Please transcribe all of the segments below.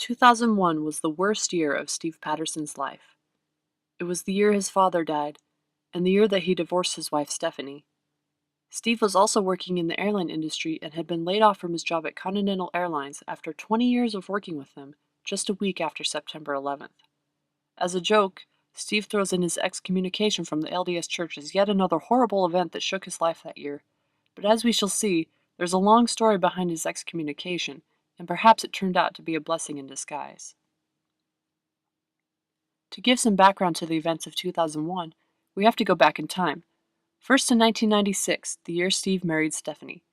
2001 was the worst year of Steve Patterson's life. It was the year his father died, and the year that he divorced his wife Stephanie. Steve was also working in the airline industry and had been laid off from his job at Continental Airlines after 20 years of working with them, just a week after September 11th. As a joke, Steve throws in his excommunication from the LDS Church as yet another horrible event that shook his life that year. But as we shall see, there's a long story behind his excommunication, and perhaps it turned out to be a blessing in disguise. To give some background to the events of 2001, we have to go back in time. First in 1996, the year Steve married Stephanie.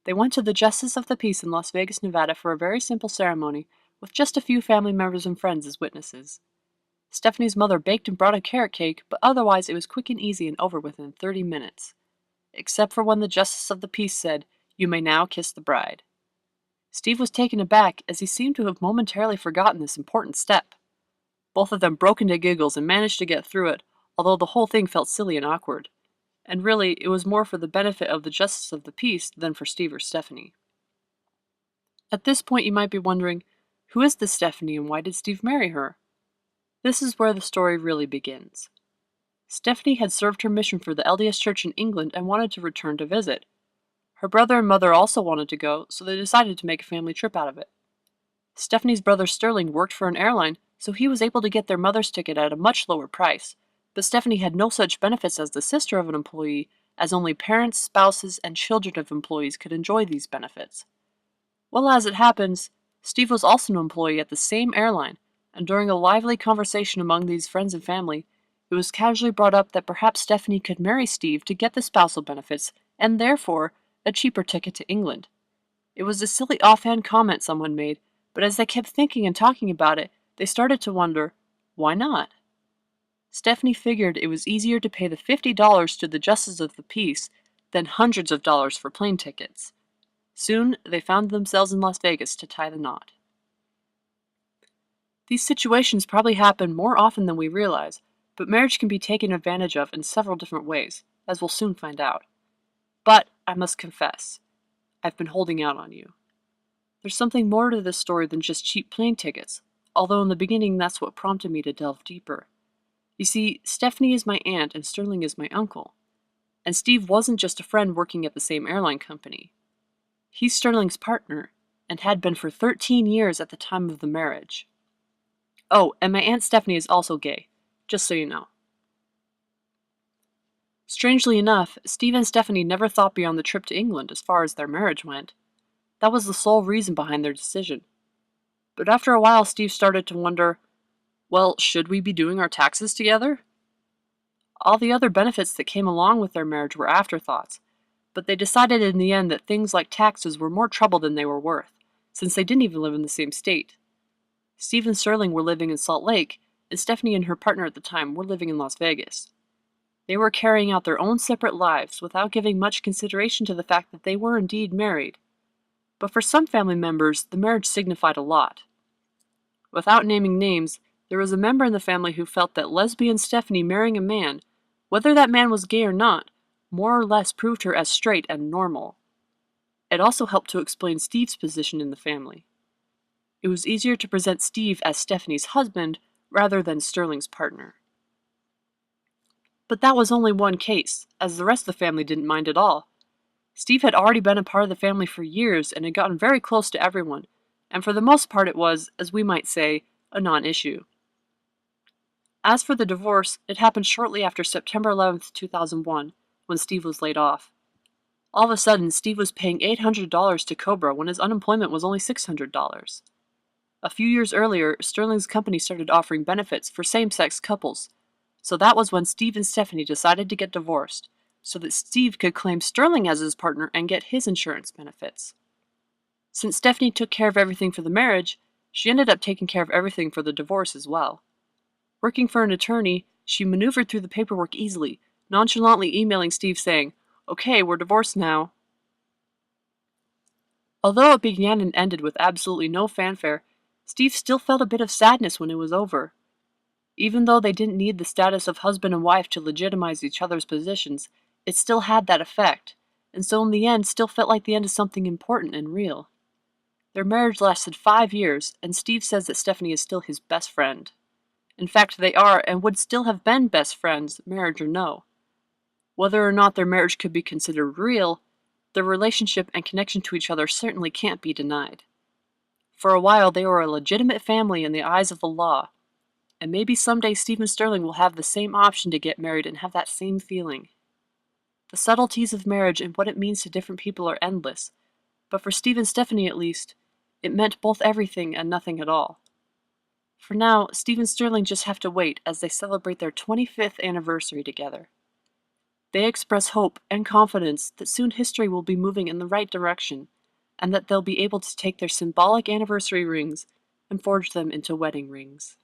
They went to the Justice of the Peace in Las Vegas, Nevada for a very simple ceremony, with just a few family members and friends as witnesses. Stephanie's mother baked and brought a carrot cake, but otherwise it was quick and easy and over within 30 minutes. Except for when the Justice of the Peace said, "You may now kiss the bride." Steve was taken aback, as he seemed to have momentarily forgotten this important step. Both of them broke into giggles and managed to get through it, although the whole thing felt silly and awkward. And really, it was more for the benefit of the Justice of the Peace than for Steve or Stephanie. At this point you might be wondering, who is this Stephanie and why did Steve marry her? This is where the story really begins. Stephanie had served her mission for the LDS Church in England and wanted to return to visit. Her brother and mother also wanted to go, so they decided to make a family trip out of it. Stephanie's brother Sterling worked for an airline, so he was able to get their mother's ticket at a much lower price, but Stephanie had no such benefits as the sister of an employee, as only parents, spouses, and children of employees could enjoy these benefits. Well, as it happens, Steve was also an employee at the same airline, and during a lively conversation among these friends and family, it was casually brought up that perhaps Stephanie could marry Steve to get the spousal benefits, and therefore, a cheaper ticket to England. It was a silly offhand comment someone made, but as they kept thinking and talking about it, they started to wonder, why not? Stephanie figured it was easier to pay the $50 to the Justice of the Peace than hundreds of dollars for plane tickets. Soon, they found themselves in Las Vegas to tie the knot. These situations probably happen more often than we realize, but marriage can be taken advantage of in several different ways, as we'll soon find out. But, I must confess, I've been holding out on you. There's something more to this story than just cheap plane tickets, although in the beginning that's what prompted me to delve deeper. You see, Stephanie is my aunt and Sterling is my uncle. And Steve wasn't just a friend working at the same airline company. He's Sterling's partner, and had been for 13 years at the time of the marriage. Oh, and my Aunt Stephanie is also gay, just so you know. Strangely enough, Steve and Stephanie never thought beyond the trip to England as far as their marriage went. That was the sole reason behind their decision. But after a while, Steve started to wonder, well, should we be doing our taxes together? All the other benefits that came along with their marriage were afterthoughts, but they decided in the end that things like taxes were more trouble than they were worth, since they didn't even live in the same state. Steve and Sterling were living in Salt Lake, and Stephanie and her partner at the time were living in Las Vegas. They were carrying out their own separate lives without giving much consideration to the fact that they were indeed married. But for some family members, the marriage signified a lot. Without naming names, there was a member in the family who felt that lesbian Stephanie marrying a man, whether that man was gay or not, more or less proved her as straight and normal. It also helped to explain Steve's position in the family. It was easier to present Steve as Stephanie's husband rather than Sterling's partner. But that was only one case, as the rest of the family didn't mind at all. Steve had already been a part of the family for years and had gotten very close to everyone, and for the most part it was, as we might say, a non-issue. As for the divorce, it happened shortly after September 11th, 2001, when Steve was laid off. All of a sudden, Steve was paying $800 to Cobra when his unemployment was only $600. A few years earlier, Sterling's company started offering benefits for same-sex couples, so that was when Steve and Stephanie decided to get divorced, so that Steve could claim Sterling as his partner and get his insurance benefits. Since Stephanie took care of everything for the marriage, she ended up taking care of everything for the divorce as well. Working for an attorney, she maneuvered through the paperwork easily, nonchalantly emailing Steve saying, "Okay, we're divorced now." Although it began and ended with absolutely no fanfare, Steve still felt a bit of sadness when it was over. Even though they didn't need the status of husband and wife to legitimize each other's positions, it still had that effect, and so in the end still felt like the end of something important and real. Their marriage lasted 5 years, and Steve says that Stephanie is still his best friend. In fact, they are and would still have been best friends, marriage or no. Whether or not their marriage could be considered real, their relationship and connection to each other certainly can't be denied. For a while, they were a legitimate family in the eyes of the law, and maybe someday Steve and Sterling will have the same option to get married and have that same feeling. The subtleties of marriage and what it means to different people are endless, but for Steve and Stephanie at least, it meant both everything and nothing at all. For now, Steve and Sterling just have to wait as they celebrate their 25th anniversary together. They express hope and confidence that soon history will be moving in the right direction, and that they'll be able to take their symbolic anniversary rings and forge them into wedding rings.